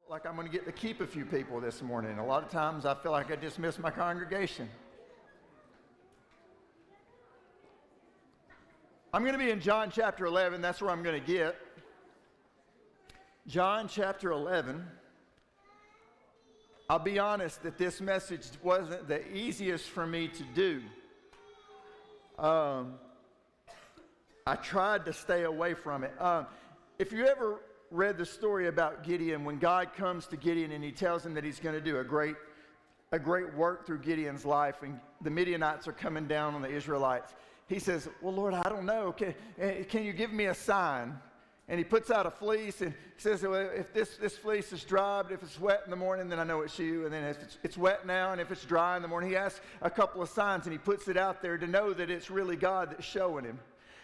Like I'm going to get to keep a few people this morning. A lot of times I feel like I dismiss my congregation. I'm going to be in John chapter 11. That's where I'm going to get. John chapter 11. I'll be honest that this message wasn't the easiest for me to do. I tried to stay away from it. If you ever read the story about Gideon, when God comes to Gideon and he tells him that he's going to do a great work through Gideon's life, and the Midianites are coming down on the Israelites, he says, well, Lord, I don't know. Can you give me a sign? And he puts out a fleece and says, well, if this fleece is dry, but if it's wet in the morning, then I know it's you. And then if it's wet now, and if it's dry in the morning, he asks a couple of signs, and he puts it out there to know that it's really God that's showing him.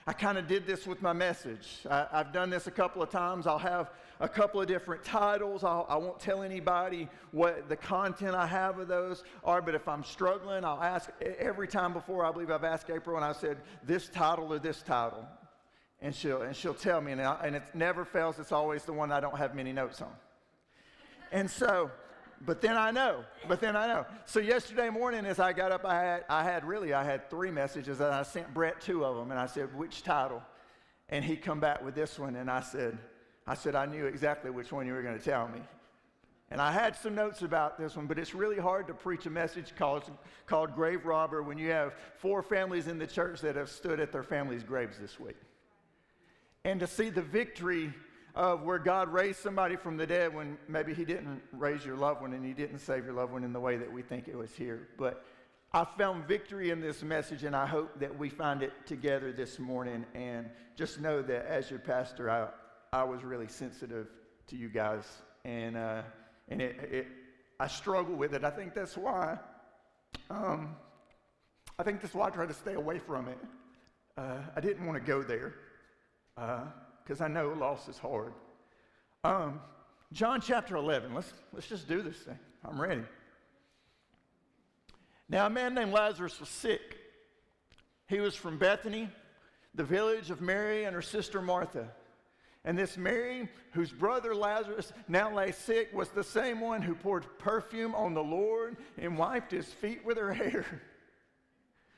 I kind of did this with my message. I've done this a couple of times. I'll have a couple of different titles. I won't tell anybody what the content I have of those are, but if I'm struggling, I'll ask every time before. I believe I've asked April, and I said, this title or this title. And she'll tell me, and it never fails. It's always the one I don't have many notes on. And so, but then I know. So yesterday morning as I got up, I had 3 messages, and I sent Brett 2 of them, and I said, which title? And he come back with this one, and I said, I knew exactly which one you were going to tell me. And I had some notes about this one, but it's really hard to preach a message called Grave Robber when you have 4 families in the church that have stood at their families' graves this week. And to see the victory of where God raised somebody from the dead when maybe he didn't raise your loved one and he didn't save your loved one in the way that we think it was here. But I found victory in this message, and I hope that we find it together this morning. And just know that as your pastor, I was really sensitive to you guys. And I struggle with it. I think that's why I tried to stay away from it. I didn't want to go there. Because I know loss is hard. John chapter 11. Let's just do this thing. I'm ready. Now a man named Lazarus was sick. He was from Bethany, the village of Mary and her sister Martha. And this Mary, whose brother Lazarus now lay sick, was the same one who poured perfume on the Lord and wiped his feet with her hair.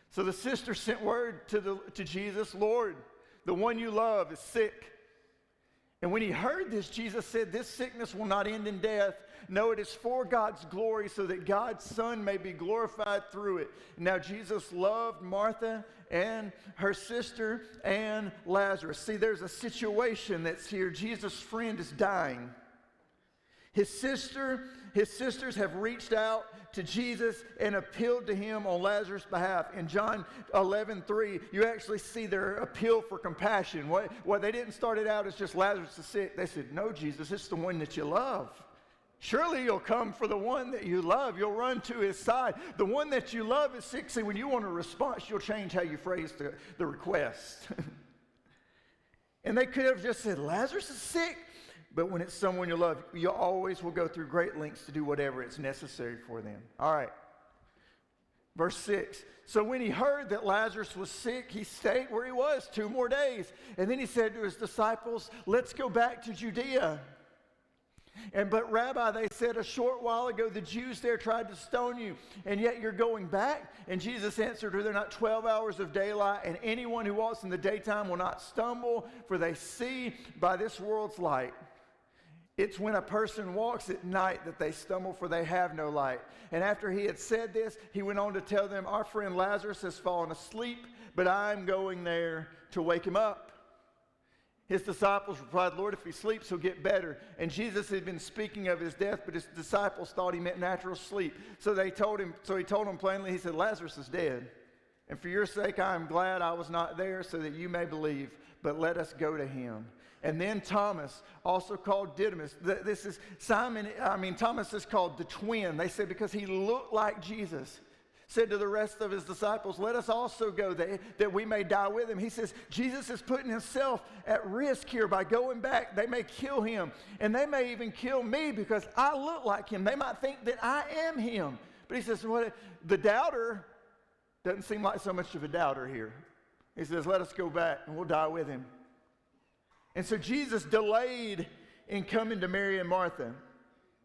So the sister sent word to Jesus, Lord, the one you love is sick. And when he heard this, Jesus said, this sickness will not end in death. No, it is for God's glory, so that God's Son may be glorified through it. Now, Jesus loved Martha and her sister and Lazarus. See, there's a situation that's here. Jesus' friend is dying. His sisters have reached out to Jesus and appealed to him on Lazarus' behalf. In John 11:3, you actually see their appeal for compassion. What they didn't start it out as just Lazarus is sick. They said, no, Jesus, it's the one that you love. Surely you'll come for the one that you love. You'll run to his side. The one that you love is sick. See, when you want a response, you'll change how you phrase the request. And they could have just said, Lazarus is sick. But when it's someone you love, you always will go through great lengths to do whatever is necessary for them. All right. Verse 6. So when he heard that Lazarus was sick, he stayed where he was 2 more days. And then he said to his disciples, let's go back to Judea. But Rabbi, they said, a short while ago the Jews there tried to stone you, and yet you're going back? And Jesus answered, are there not 12 hours of daylight? And anyone who walks in the daytime will not stumble, for they see by this world's light. It's when a person walks at night that they stumble, for they have no light. And after he had said this, he went on to tell them, our friend Lazarus has fallen asleep, but I'm going there to wake him up. His disciples replied, Lord, if he sleeps, he'll get better. And Jesus had been speaking of his death, but his disciples thought he meant natural sleep. So he told him plainly, he said, Lazarus is dead. And for your sake, I am glad I was not there, so that you may believe. But let us go to him. And then Thomas, also called Didymus, Thomas is called the twin. They said because he looked like Jesus, said to the rest of his disciples, let us also go that we may die with him. He says, Jesus is putting himself at risk here by going back. They may kill him, and they may even kill me because I look like him. They might think that I am him. But he says, the doubter doesn't seem like so much of a doubter here. He says, let us go back and we'll die with him. And so Jesus delayed in coming to Mary and Martha.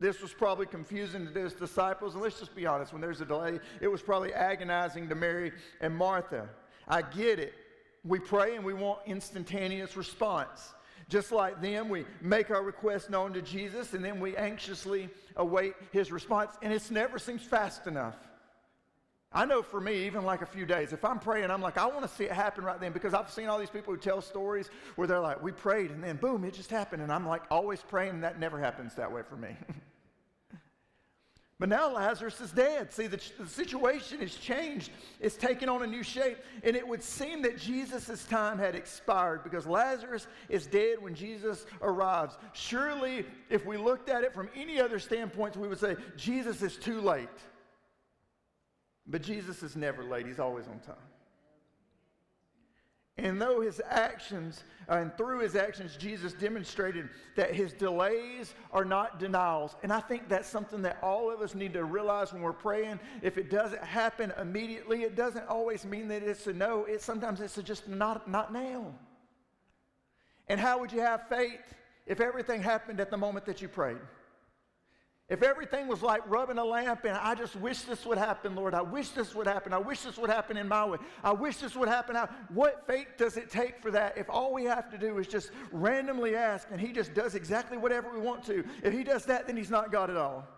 This was probably confusing to his disciples, and let's just be honest, when there's a delay, it was probably agonizing to Mary and Martha. I get it. We pray and we want instantaneous response. Just like them, we make our request known to Jesus, and then we anxiously await his response, and it never seems fast enough. I know for me, even like a few days, if I'm praying, I'm like, I want to see it happen right then, because I've seen all these people who tell stories where they're like, we prayed, and then boom, it just happened, and I'm like always praying, and that never happens that way for me. But now Lazarus is dead. See, the situation has changed. It's taken on a new shape. And it would seem that Jesus' time had expired because Lazarus is dead when Jesus arrives. Surely, if we looked at it from any other standpoints, we would say, Jesus is too late. But Jesus is never late. He's always on time. And though his actions, and through his actions, Jesus demonstrated that his delays are not denials. And I think that's something that all of us need to realize when we're praying. If it doesn't happen immediately, it doesn't always mean that it's a no. Sometimes it's just not now. And how would you have faith if everything happened at the moment that you prayed? If everything was like rubbing a lamp and I just wish this would happen, Lord. I wish this would happen. I wish this would happen in my way. I wish this would happen. What faith does it take for that if all we have to do is just randomly ask and he just does exactly whatever we want to? If he does that, then he's not God at all.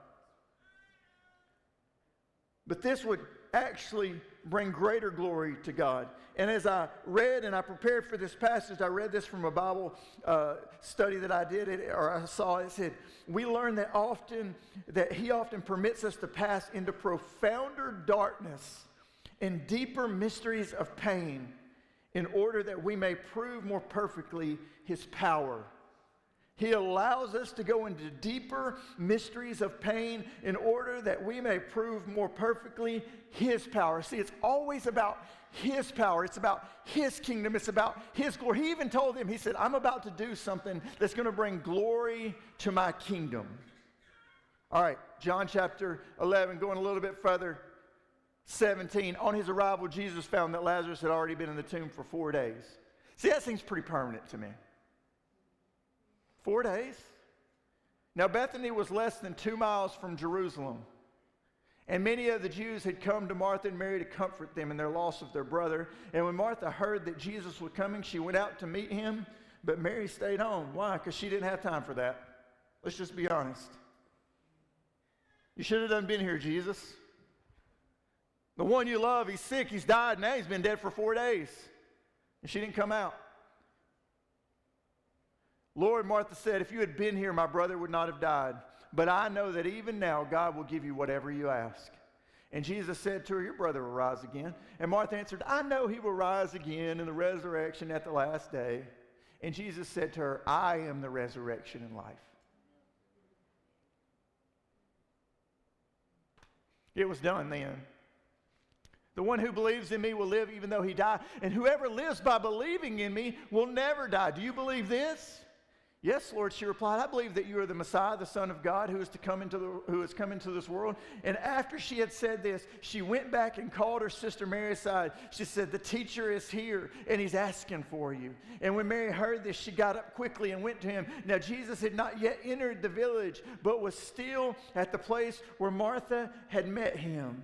But this would actually bring greater glory to God. And as I read and I prepared for this passage, I read this from a Bible study that I did, or I saw. It said, we learn that he often permits us to pass into profounder darkness and deeper mysteries of pain in order that we may prove more perfectly his power. He allows us to go into deeper mysteries of pain in order that we may prove more perfectly his power. See, it's always about his power. It's about his kingdom. It's about his glory. He even told them, he said, I'm about to do something that's going to bring glory to my kingdom. All right, John chapter 11, going a little bit further, 17. On his arrival, Jesus found that Lazarus had already been in the tomb for 4 days. See, that seems pretty permanent to me. 4 days. Now, Bethany was less than 2 miles from Jerusalem. And many of the Jews had come to Martha and Mary to comfort them in their loss of their brother. And when Martha heard that Jesus was coming, she went out to meet him. But Mary stayed home. Why? Because she didn't have time for that. Let's just be honest. You should have done been here, Jesus. The one you love, he's sick, he's died, now he's been dead for 4 days. And she didn't come out. Lord, Martha said, if you had been here, my brother would not have died. But I know that even now, God will give you whatever you ask. And Jesus said to her, your brother will rise again. And Martha answered, I know he will rise again in the resurrection at the last day. And Jesus said to her, I am the resurrection and life. It was done then. The one who believes in me will live even though he die. And whoever lives by believing in me will never die. Do you believe this? Yes, Lord, she replied, I believe that you are the Messiah, the Son of God, who has come into this world. And after she had said this, she went back and called her sister Mary aside. She said, the teacher is here, and he's asking for you. And when Mary heard this, she got up quickly and went to him. Now, Jesus had not yet entered the village, but was still at the place where Martha had met him.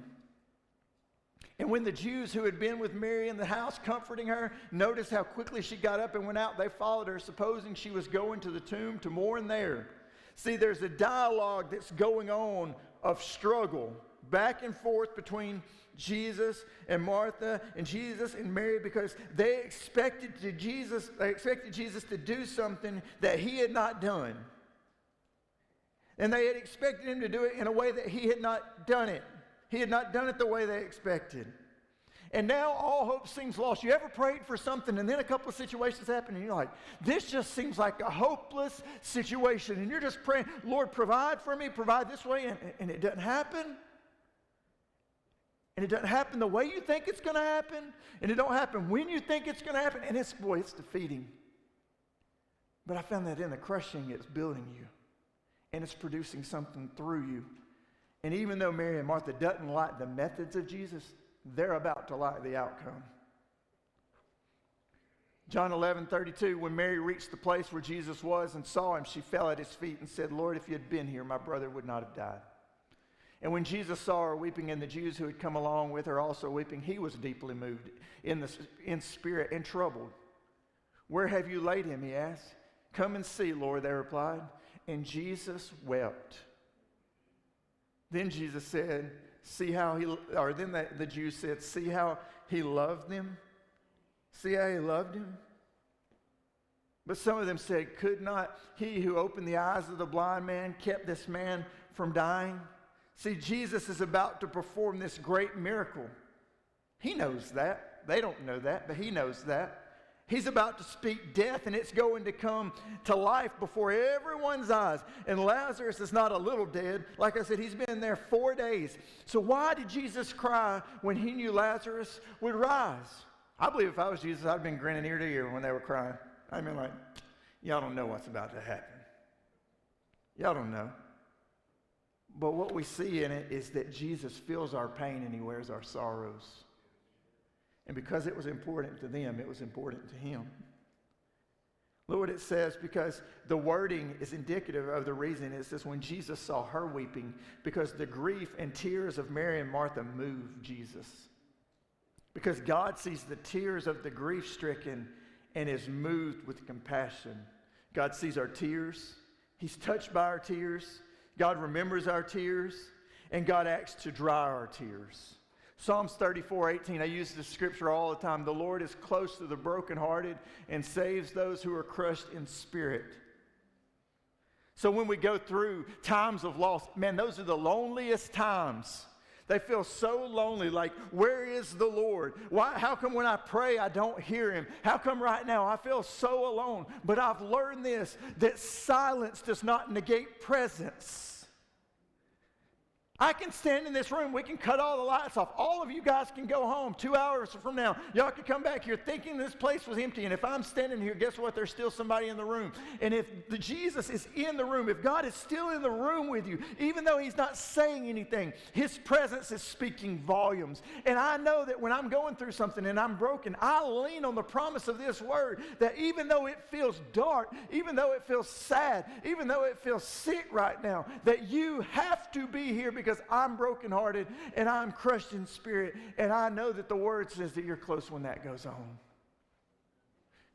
And when the Jews who had been with Mary in the house comforting her noticed how quickly she got up and went out, they followed her, supposing she was going to the tomb to mourn there. See, there's a dialogue that's going on of struggle back and forth between Jesus and Martha and Jesus and Mary, because they expected Jesus to do something that he had not done. And they had expected him to do it in a way that he had not done it. He had not done it the way they expected. And now all hope seems lost. You ever prayed for something and then a couple of situations happen and you're like, this just seems like a hopeless situation. And you're just praying, Lord, provide for me, provide this way, and it doesn't happen. And it doesn't happen the way you think it's going to happen. And it don't happen when you think it's going to happen. And it's defeating. But I found that in the crushing, it's building you. And it's producing something through you. And even though Mary and Martha doesn't like the methods of Jesus, they're about to like the outcome. John 11:32, when Mary reached the place where Jesus was and saw him, she fell at his feet and said, Lord, if you had been here, my brother would not have died. And when Jesus saw her weeping, and the Jews who had come along with her also weeping, he was deeply moved in spirit and troubled. Where have you laid him, he asked. Come and see, Lord, they replied. And Jesus wept. Then Jesus said, the Jews said, see how he loved them? See how he loved him? But some of them said, could not he who opened the eyes of the blind man kept this man from dying? See, Jesus is about to perform this great miracle. He knows that. They don't know that, but he knows that. He's about to speak death, and it's going to come to life before everyone's eyes. And Lazarus is not a little dead. Like I said, he's been there 4 days. So why did Jesus cry when he knew Lazarus would rise? I believe if I was Jesus, I'd have been grinning ear to ear when they were crying. I mean, like, y'all don't know what's about to happen. Y'all don't know. But what we see in it is that Jesus feels our pain and he wears our sorrows. And because it was important to them, it was important to him. Look what it says, because the wording is indicative of the reason. It says, when Jesus saw her weeping, because the grief and tears of Mary and Martha moved Jesus. Because God sees the tears of the grief-stricken and is moved with compassion. God sees our tears. He's touched by our tears. God remembers our tears. And God acts to dry our tears. Psalms 34:18, I use this scripture all the time. The Lord is close to the brokenhearted and saves those who are crushed in spirit. So when we go through times of loss, man, those are the loneliest times. They feel so lonely, like, where is the Lord? Why? How come when I pray I don't hear him? How come right now I feel so alone? But I've learned this, that silence does not negate presence. I can stand in this room. We can cut all the lights off. All of you guys can go home 2 hours from now. Y'all can come back here thinking this place was empty. And if I'm standing here, guess what? There's still somebody in the room. And if Jesus is in the room, if God is still in the room with you, even though he's not saying anything, his presence is speaking volumes. And I know that when I'm going through something and I'm broken, I lean on the promise of this word, that even though it feels dark, even though it feels sad, even though it feels sick right now, that you have to be here because I'm brokenhearted and I'm crushed in spirit, and I know that the word says that you're close when that goes on.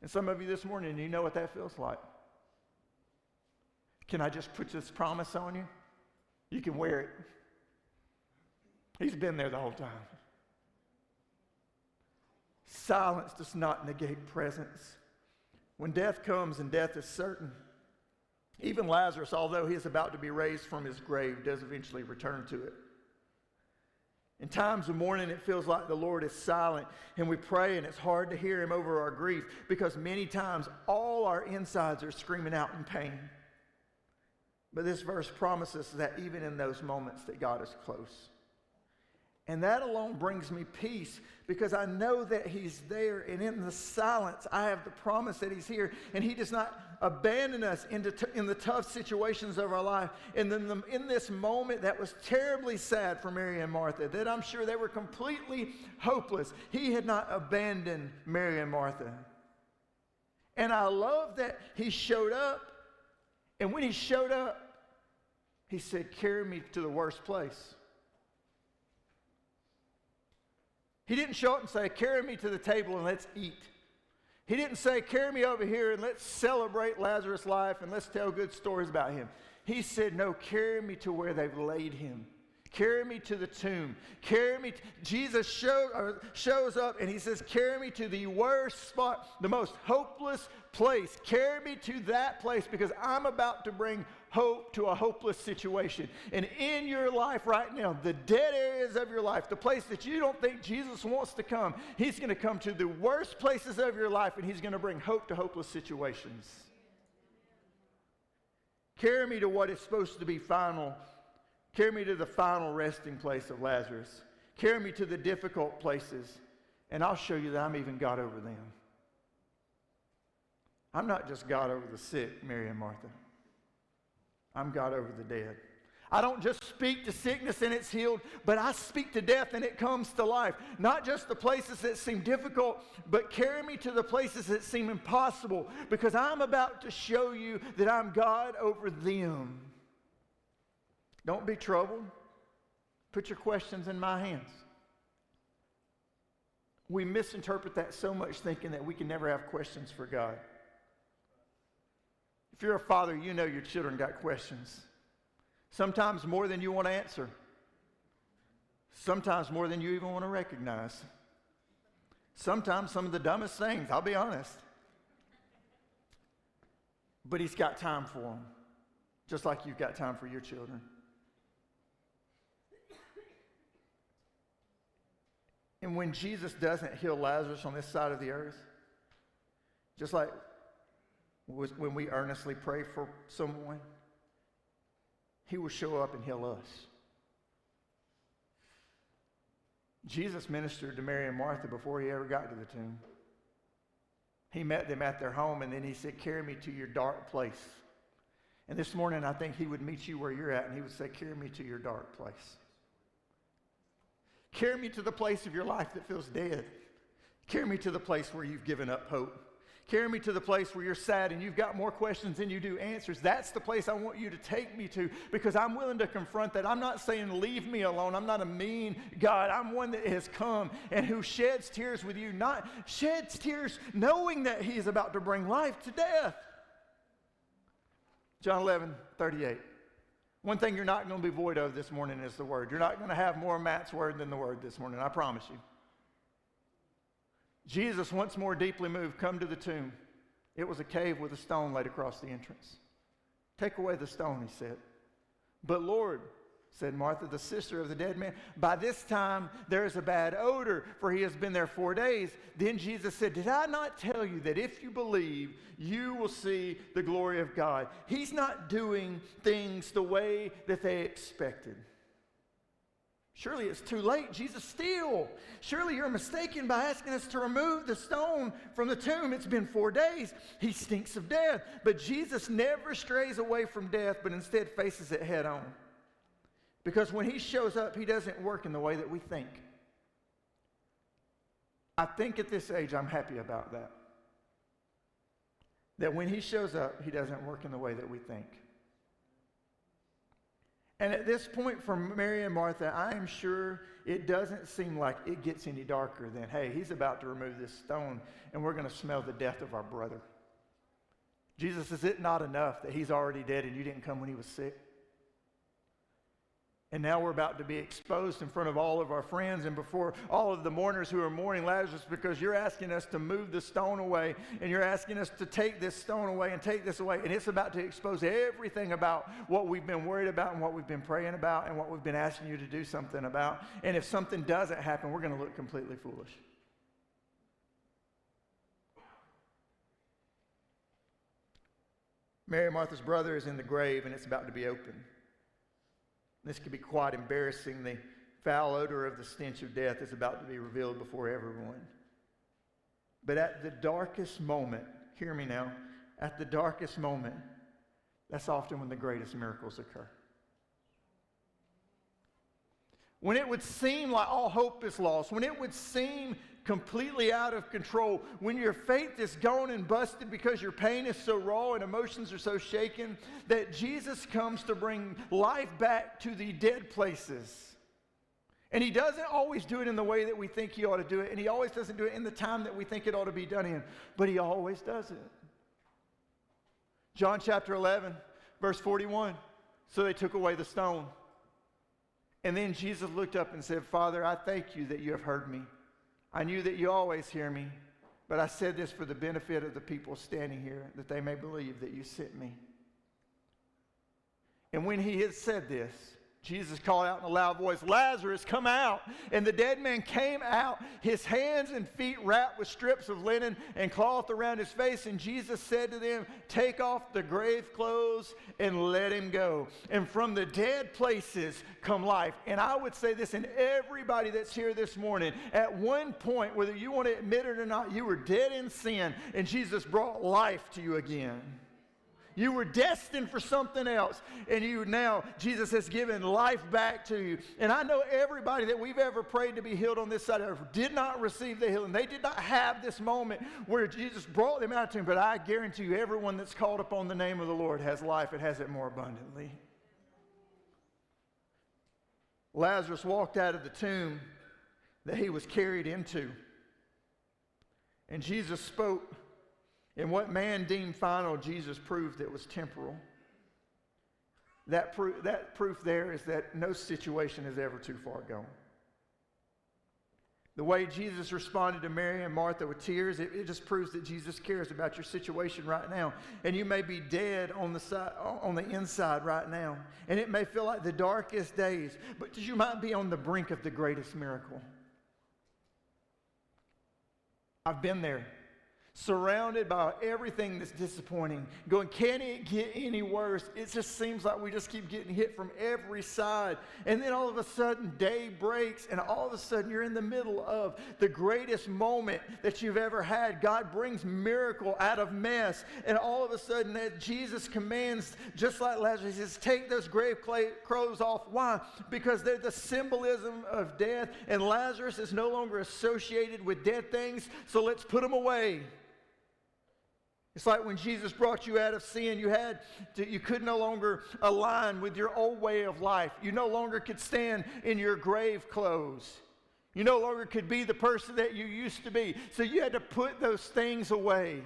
And some of you this morning, you know what that feels like. Can I just put this promise on you? You can wear it. He's been there the whole time. Silence does not negate presence. When death comes, and death is certain, even Lazarus, although he is about to be raised from his grave, does eventually return to it. In times of mourning, it feels like the Lord is silent, and we pray, and it's hard to hear him over our grief, because many times all our insides are screaming out in pain. But this verse promises that even in those moments that God is close. And that alone brings me peace, because I know that he's there, and in the silence I have the promise that he's here, and he does not abandon us in the tough situations of our life. And then in this moment that was terribly sad for Mary and Martha, that I'm sure they were completely hopeless, he had not abandoned Mary and Martha. And I love that he showed up, and when he showed up, he said, carry me to the worst place. He didn't show up and say, carry me to the table and let's eat. He didn't say, carry me over here and let's celebrate Lazarus' life and let's tell good stories about him. He said, no, carry me to where they've laid him. Carry me to the tomb. Jesus shows up and he says, carry me to the worst spot, the most hopeless place. Carry me to that place, because I'm about to bring hope to a hopeless situation. And in your life right now, the dead areas of your life, the place that you don't think Jesus wants to come, he's going to come to the worst places of your life, and he's going to bring hope to hopeless situations. Carry me to what is supposed to be final. Carry me to the final resting place of Lazarus. Carry me to the difficult places, and I'll show you that I'm even God over them. I'm not just God over the sick, Mary and Martha. I'm God over the dead. I don't just speak to sickness and it's healed, but I speak to death and it comes to life. Not just the places that seem difficult, but carry me to the places that seem impossible, because I'm about to show you that I'm God over them. Don't be troubled. Put your questions in my hands. We misinterpret that so much, thinking that we can never have questions for God. If you're a father, you know your children got questions. Sometimes more than you want to answer. Sometimes more than you even want to recognize. Sometimes some of the dumbest things, I'll be honest. But he's got time for them, just like you've got time for your children. And when Jesus doesn't heal Lazarus on this side of the earth, just like when we earnestly pray for someone, he will show up and heal us. Jesus ministered to Mary and Martha before he ever got to the tomb. He met them at their home, and then he said, carry me to your dark place. And this morning, I think he would meet you where you're at, and he would say, carry me to your dark place. Carry me to the place of your life that feels dead. Carry me to the place where you've given up hope. Carry me to the place where you're sad and you've got more questions than you do answers. That's the place I want you to take me to, because I'm willing to confront that. I'm not saying leave me alone. I'm not a mean God. I'm one that has come and who sheds tears with you, not sheds tears knowing that he is about to bring life to death. John 11:38. One thing you're not going to be void of this morning is the Word. You're not going to have more Matt's Word than the Word this morning, I promise you. Jesus, once more deeply moved, come to the tomb. It was a cave with a stone laid across the entrance. Take away the stone, he said. But Lord, said Martha, the sister of the dead man, by this time there is a bad odor, for he has been there 4 days. Then Jesus said, did I not tell you that if you believe, you will see the glory of God? He's not doing things the way that they expected. Surely it's too late, Jesus, still. Surely you're mistaken by asking us to remove the stone from the tomb. It's been 4 days. He stinks of death. But Jesus never strays away from death, but instead faces it head on. Because when he shows up, he doesn't work in the way that we think. I think at this age, I'm happy about that. That when he shows up, he doesn't work in the way that we think. And at this point for Mary and Martha, I am sure it doesn't seem like it gets any darker than, hey, he's about to remove this stone and we're going to smell the death of our brother. Jesus, is it not enough that he's already dead and you didn't come when he was sick? And now we're about to be exposed in front of all of our friends and before all of the mourners who are mourning Lazarus, because you're asking us to move the stone away, and you're asking us to take this stone away and take this away. And it's about to expose everything about what we've been worried about and what we've been praying about and what we've been asking you to do something about. And if something doesn't happen, we're going to look completely foolish. Mary and Martha's brother is in the grave, and it's about to be opened. This could be quite embarrassing. The foul odor of the stench of death is about to be revealed before everyone. But at the darkest moment, hear me now, at the darkest moment, that's often when the greatest miracles occur. When it would seem like all hope is lost, when it would seem completely out of control, when your faith is gone and busted because your pain is so raw and emotions are so shaken, that Jesus comes to bring life back to the dead places. And he doesn't always do it in the way that we think he ought to do it, and he always doesn't do it in the time that we think it ought to be done in, but he always does it. John chapter 11, verse 41, so they took away the stone. And then Jesus looked up and said, Father, I thank you that you have heard me. I knew that you always hear me, but I said this for the benefit of the people standing here, that they may believe that you sent me. And when he had said this, Jesus called out in a loud voice, Lazarus, come out. And the dead man came out, his hands and feet wrapped with strips of linen and cloth around his face. And Jesus said to them, take off the grave clothes and let him go. And from the dead places come life. And I would say this, and everybody that's here this morning, at one point, whether you want to admit it or not, you were dead in sin, and Jesus brought life to you again. You were destined for something else. And Jesus has given life back to you. And I know everybody that we've ever prayed to be healed on this side of earth did not receive the healing. They did not have this moment where Jesus brought them out to him. But I guarantee you, everyone that's called upon the name of the Lord has life. It has it more abundantly. Lazarus walked out of the tomb that he was carried into. And Jesus spoke. And what man deemed final, Jesus proved it was temporal. That proof there is that no situation is ever too far gone. The way Jesus responded to Mary and Martha with tears, it just proves that Jesus cares about your situation right now. And you may be dead on the inside right now. And it may feel like the darkest days, but you might be on the brink of the greatest miracle. I've been there. Surrounded by everything that's disappointing, going, can it get any worse? It just seems like we just keep getting hit from every side. And then all of a sudden, day breaks, and all of a sudden, you're in the middle of the greatest moment that you've ever had. God brings miracle out of mess. And all of a sudden, that Jesus commands, just like Lazarus, he says, take those grave clothes off. Why? Because they're the symbolism of death, and Lazarus is no longer associated with dead things, so let's put them away. It's like when Jesus brought you out of sin, you could no longer align with your old way of life. You no longer could stand in your grave clothes. You no longer could be the person that you used to be. So you had to put those things away.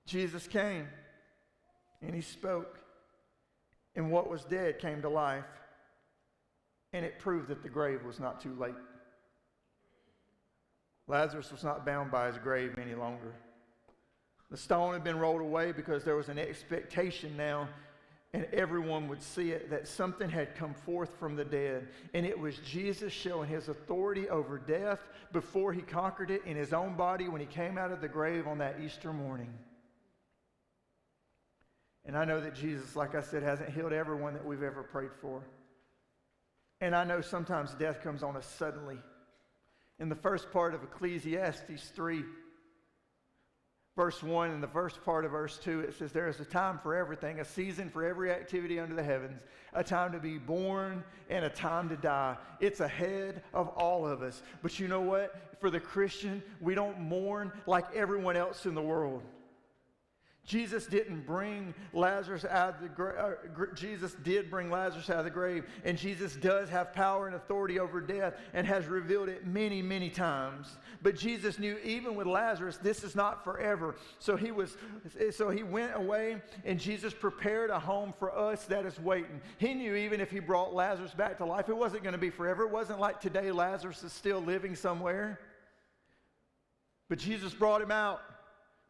Jesus came and he spoke, and what was dead came to life, and it proved that the grave was not too late. Lazarus was not bound by his grave any longer. The stone had been rolled away because there was an expectation now, and everyone would see it, that something had come forth from the dead. And it was Jesus showing his authority over death before he conquered it in his own body when he came out of the grave on that Easter morning. And I know that Jesus, like I said, hasn't healed everyone that we've ever prayed for. And I know sometimes death comes on us suddenly. In the first part of Ecclesiastes 3, verse 1, and the first part of verse 2, it says, there is a time for everything, a season for every activity under the heavens, a time to be born and a time to die. It's ahead of all of us. But you know what? For the Christian, we don't mourn like everyone else in the world. Jesus didn't bring Lazarus out of the grave. Jesus did bring Lazarus out of the grave, and Jesus does have power and authority over death and has revealed it many, many times. But Jesus knew even with Lazarus, this is not forever. So he went away, and Jesus prepared a home for us that is waiting. He knew even if he brought Lazarus back to life, it wasn't going to be forever. It wasn't like today Lazarus is still living somewhere. But Jesus brought him out.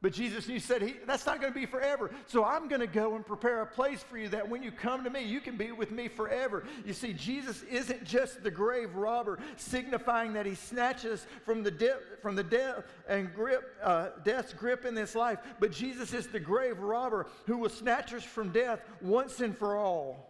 But Jesus said, that's not going to be forever. So I'm going to go and prepare a place for you that when you come to me, you can be with me forever. You see, Jesus isn't just the grave robber, signifying that he snatches from the death and death's grip in this life. But Jesus is the grave robber who will snatch us from death once and for all.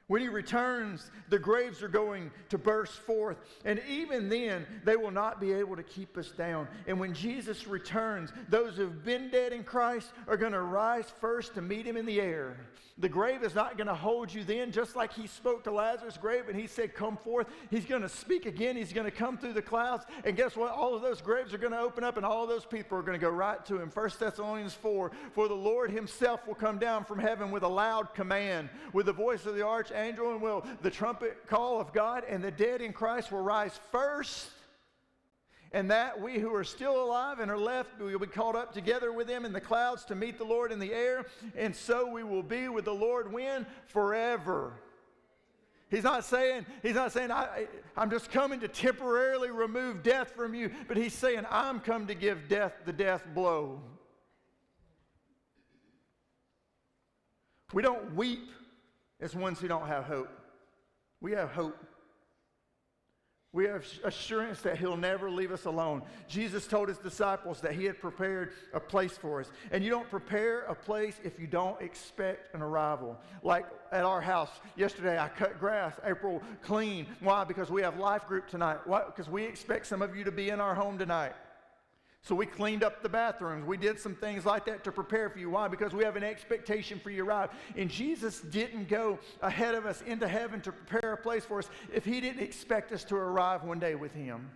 When he returns, the graves are going to burst forth. And even then, they will not be able to keep us down. And when Jesus returns, those who've been dead in Christ are going to rise first to meet him in the air. The grave is not going to hold you then, just like he spoke to Lazarus' grave and he said, come forth. He's going to speak again. He's going to come through the clouds. And guess what? All of those graves are going to open up and all of those people are going to go right to him. 1 Thessalonians 4, for the Lord himself will come down from heaven with a loud command, with the voice of the archangel, and will the trumpet call of God, and the dead in Christ will rise first. And that we who are still alive and are left, we will be caught up together with them in the clouds to meet the Lord in the air. And so we will be with the Lord when? Forever. He's not saying I'm just coming to temporarily remove death from you. But he's saying, I'm come to give death the death blow. We don't weep as ones who don't have hope. We have hope. We have assurance that he'll never leave us alone. Jesus told his disciples that he had prepared a place for us. And you don't prepare a place if you don't expect an arrival. Like at our house yesterday, I cut grass. April cleaned. Why? Because we have life group tonight. Why? Because we expect some of you to be in our home tonight. So we cleaned up the bathrooms. We did some things like that to prepare for you. Why? Because we have an expectation for you to arrive. And Jesus didn't go ahead of us into heaven to prepare a place for us if he didn't expect us to arrive one day with him.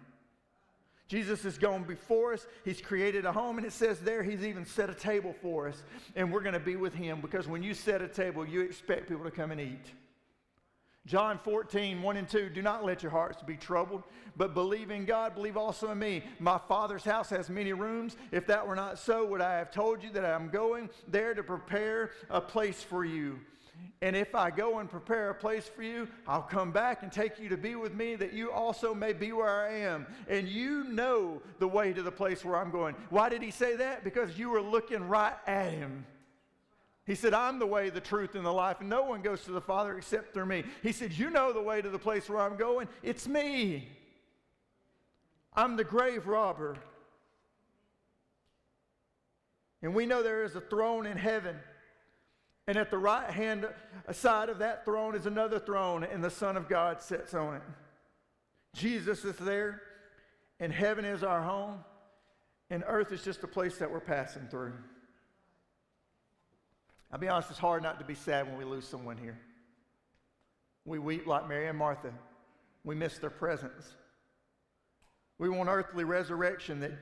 Jesus has gone before us. He's created a home, and it says there he's even set a table for us. And we're going to be with him, because when you set a table, you expect people to come and eat. John 14, 1 and 2, do not let your hearts be troubled, but believe in God, believe also in me. My Father's house has many rooms. If that were not so, would I have told you that I'm going there to prepare a place for you? And if I go and prepare a place for you, I'll come back and take you to be with me, that you also may be where I am. And you know the way to the place where I'm going. Why did he say that? Because you were looking right at him. He said, I'm the way, the truth, and the life, and no one goes to the Father except through me. He said, you know the way to the place where I'm going. It's me. I'm the grave robber. And we know there is a throne in heaven. And at the right hand side of that throne is another throne, and the Son of God sits on it. Jesus is there, and heaven is our home, and earth is just a place that we're passing through. I'll be honest, it's hard not to be sad when we lose someone here. We weep like Mary and Martha. We miss their presence. We want earthly resurrection that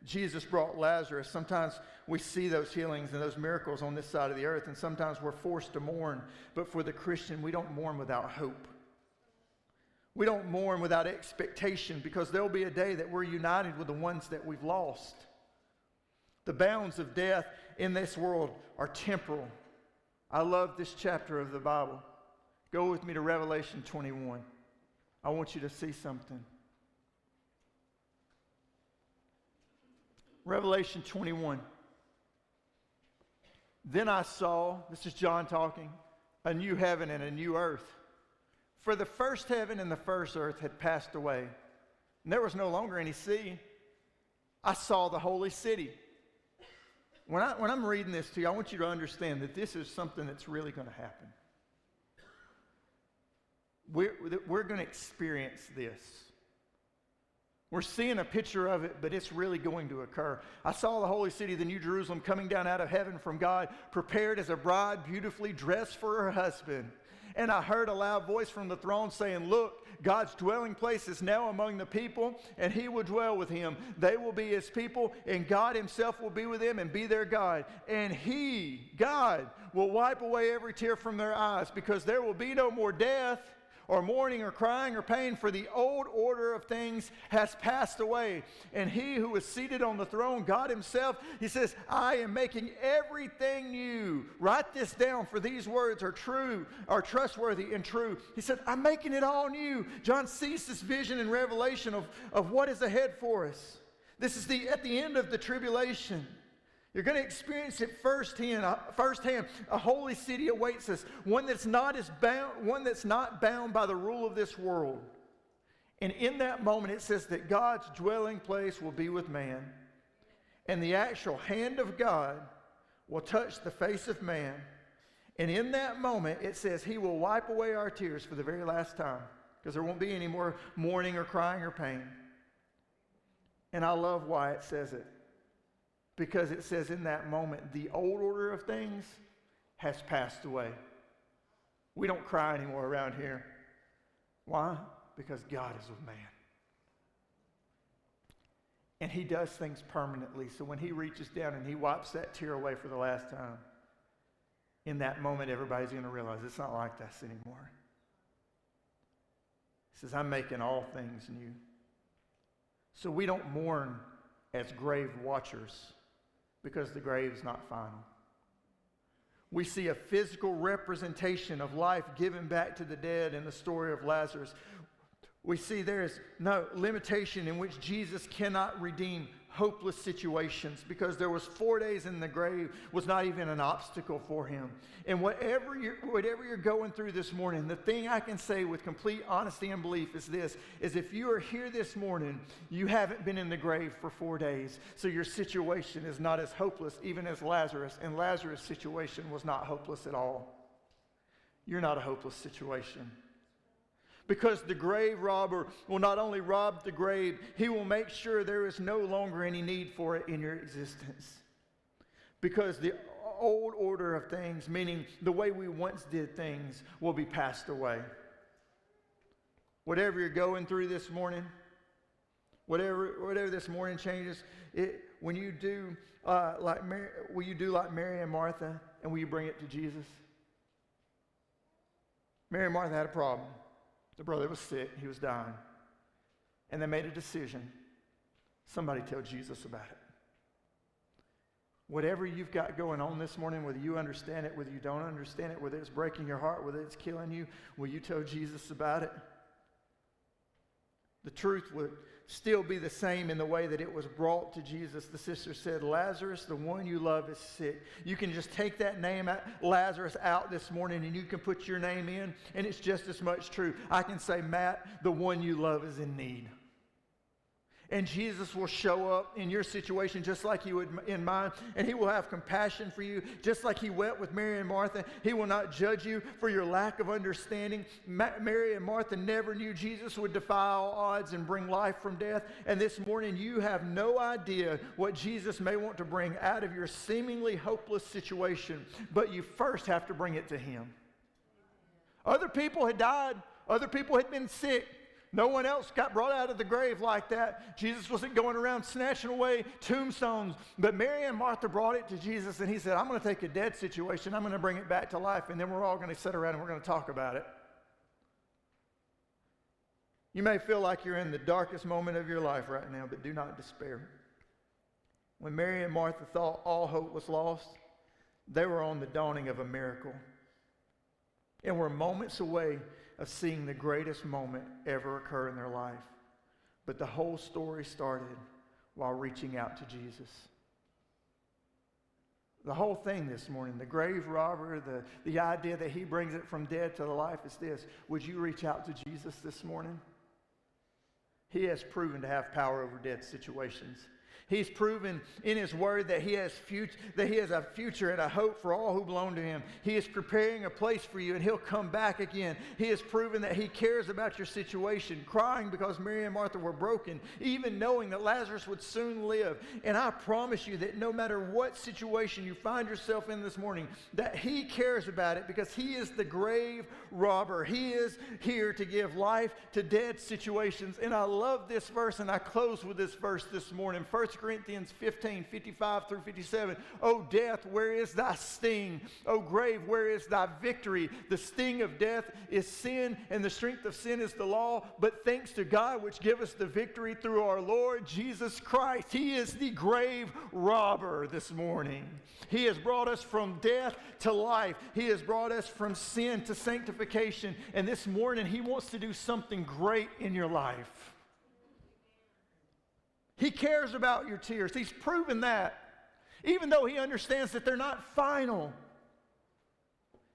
Jesus brought Lazarus. Sometimes we see those healings and those miracles on this side of the earth, and sometimes we're forced to mourn. But for the Christian, we don't mourn without hope. We don't mourn without expectation, because there'll be a day that we're united with the ones that we've lost. The bounds of death in this world are temporal. I love this chapter of the Bible. Go with me to Revelation 21. I want you to see something. Revelation 21. Then I saw, this is John talking, a new heaven and a new earth. For the first heaven and the first earth had passed away, and there was no longer any sea. I saw the holy city. When I'm reading this to you, I want you to understand that this is something that's really going to happen. We're going to experience this. We're seeing a picture of it, but it's really going to occur. I saw the holy city, the New Jerusalem, coming down out of heaven from God, prepared as a bride beautifully dressed for her husband. And I heard a loud voice from the throne saying, look, God's dwelling place is now among the people, and he will dwell with him. They will be his people, and God himself will be with them and be their God. And he, God, will wipe away every tear from their eyes, because there will be no more death, or mourning, or crying, or pain, for the old order of things has passed away. And he who is seated on the throne, God himself, he says, I am making everything new. Write this down, for these words are true, are trustworthy and true. He said, I'm making it all new. John sees this vision in Revelation of what is ahead for us. This is at the end of the tribulation. You're going to experience it firsthand. A holy city awaits us, one that's not bound by the rule of this world. And in that moment, it says that God's dwelling place will be with man, and the actual hand of God will touch the face of man. And in that moment, it says he will wipe away our tears for the very last time, because there won't be any more mourning or crying or pain. And I love why it says it. Because it says in that moment, the old order of things has passed away. We don't cry anymore around here. Why? Because God is with man. And he does things permanently. So when he reaches down and he wipes that tear away for the last time, in that moment, everybody's going to realize it's not like this anymore. He says, I'm making all things new. So we don't mourn as grave watchers, because the grave is not final. We see a physical representation of life given back to the dead in the story of Lazarus. We see there is no limitation in which Jesus cannot redeem hopeless situations, because there was 4 days in the grave was not even an obstacle for him. And whatever you're going through this morning, the thing I can say with complete honesty and belief is this, is if you are here this morning, you haven't been in the grave for 4 days. So your situation is not as hopeless even as Lazarus, and Lazarus' situation was not hopeless at all. You're not a hopeless situation. Because the grave robber will not only rob the grave, he will make sure there is no longer any need for it in your existence. Because the old order of things, meaning the way we once did things, will be passed away. Whatever you're going through this morning, whatever this morning changes, will you do like Mary and Martha, and will you bring it to Jesus? Mary and Martha had a problem. The brother was sick. He was dying. And they made a decision. Somebody tell Jesus about it. Whatever you've got going on this morning, whether you understand it, whether you don't understand it, whether it's breaking your heart, whether it's killing you, will you tell Jesus about it? The truth would still be the same in the way that it was brought to Jesus. The sister said, Lazarus, the one you love, is sick. You can just take that name, Lazarus, out this morning, and you can put your name in, and it's just as much true. I can say, Matt, the one you love is in need. And Jesus will show up in your situation just like he would in mine. And he will have compassion for you just like he wept with Mary and Martha. He will not judge you for your lack of understanding. Mary and Martha never knew Jesus would defy all odds and bring life from death. And this morning you have no idea what Jesus may want to bring out of your seemingly hopeless situation. But you first have to bring it to him. Other people had died. Other people had been sick. No one else got brought out of the grave like that. Jesus wasn't going around snatching away tombstones. But Mary and Martha brought it to Jesus, and he said, I'm going to take a dead situation. I'm going to bring it back to life, and then we're all going to sit around and we're going to talk about it. You may feel like you're in the darkest moment of your life right now, but do not despair. When Mary and Martha thought all hope was lost, they were on the dawning of a miracle. And were moments away of seeing the greatest moment ever occur in their life. But the whole story started while reaching out to Jesus. The whole thing this morning, the grave robber, the idea that he brings it from dead to life is this. Would you reach out to Jesus this morning? He has proven to have power over dead situations. He's proven in his word that he has a future and a hope for all who belong to him. He is preparing a place for you, and he'll come back again. He has proven that he cares about your situation, crying because Mary and Martha were broken, even knowing that Lazarus would soon live. And I promise you that no matter what situation you find yourself in this morning, that he cares about it because he is the grave robber. He is here to give life to dead situations. And I love this verse, and I close with this verse this morning. 1 Corinthians 15, 55 through 57. O death, where is thy sting? O grave, where is thy victory? The sting of death is sin, and the strength of sin is the law. But thanks to God, which give us the victory through our Lord Jesus Christ. He is the grave robber this morning. He has brought us from death to life. He has brought us from sin to sanctification. And this morning, he wants to do something great in your life. He cares about your tears. He's proven that. Even though he understands that they're not final.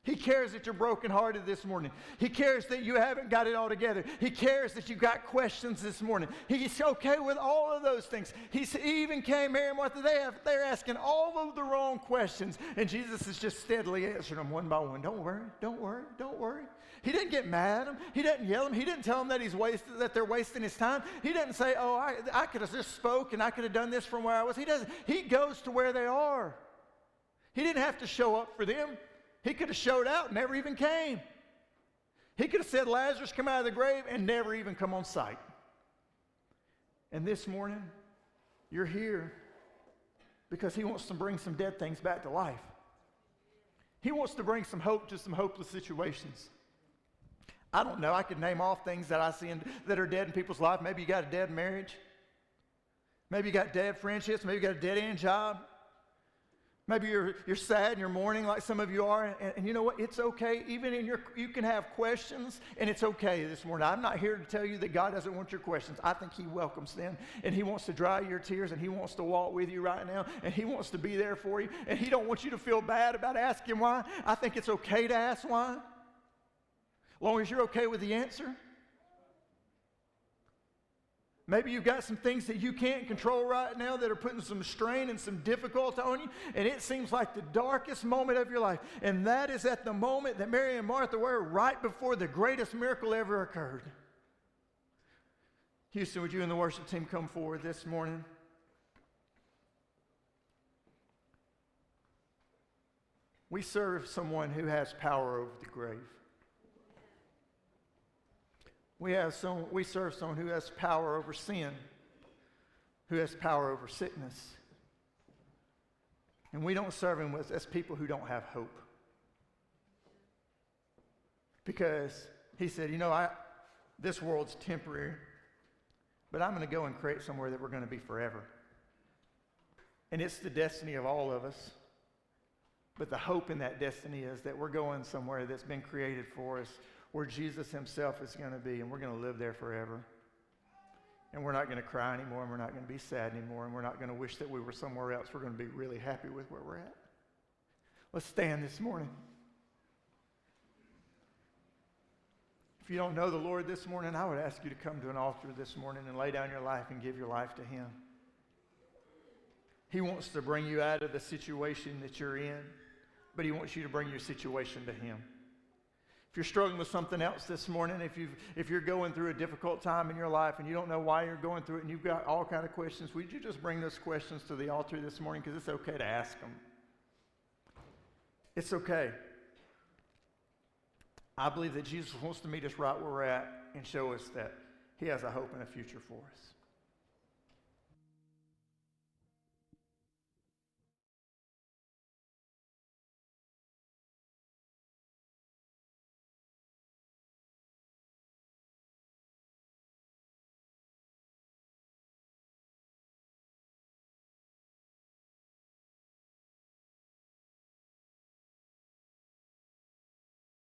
He cares that you're brokenhearted this morning. He cares that you haven't got it all together. He cares that you've got questions this morning. He's okay with all of those things. He even came, Mary and Martha, they're asking all of the wrong questions. And Jesus is just steadily answering them one by one. Don't worry, don't worry, don't worry. He didn't get mad at them. He didn't yell at them. He didn't tell them that they're wasting his time. He didn't say, oh, I could have just spoke and I could have done this from where I was. He doesn't. He goes to where they are. He didn't have to show up for them. He could have showed out and never even came. He could have said, Lazarus, come out of the grave, and never even come on sight. And this morning, you're here because he wants to bring some dead things back to life. He wants to bring some hope to some hopeless situations. I don't know. I could name off things that I see that are dead in people's life. Maybe you got a dead marriage. Maybe you got dead friendships. Maybe you got a dead-end job. Maybe you're sad and you're mourning like some of you are. And you know what? It's okay. Even you can have questions, and it's okay this morning. I'm not here to tell you that God doesn't want your questions. I think he welcomes them, and he wants to dry your tears, and he wants to walk with you right now, and he wants to be there for you, and he don't want you to feel bad about asking why. I think it's okay to ask why, as long as you're okay with the answer. Maybe you've got some things that you can't control right now that are putting some strain and some difficulty on you, and it seems like the darkest moment of your life. And that is at the moment that Mary and Martha were right before the greatest miracle ever occurred. Houston, would you and the worship team come forward this morning? We serve someone who has power over the grave. We serve someone who has power over sin, who has power over sickness. And we don't serve him as people who don't have hope. Because he said, this world's temporary, but I'm going to go and create somewhere that we're going to be forever. And it's the destiny of all of us. But the hope in that destiny is that we're going somewhere that's been created for us, where Jesus himself is going to be, and we're going to live there forever. And we're not going to cry anymore, and we're not going to be sad anymore, and we're not going to wish that we were somewhere else. We're going to be really happy with where we're at. Let's stand this morning. If you don't know the Lord this morning, I would ask you to come to an altar this morning and lay down your life and give your life to him. He wants to bring you out of the situation that you're in, but he wants you to bring your situation to him. If you're struggling with something else this morning, if you're going through a difficult time in your life and you don't know why you're going through it and you've got all kinds of questions, would you just bring those questions to the altar this morning? Because it's okay to ask them. It's okay. I believe that Jesus wants to meet us right where we're at and show us that he has a hope and a future for us.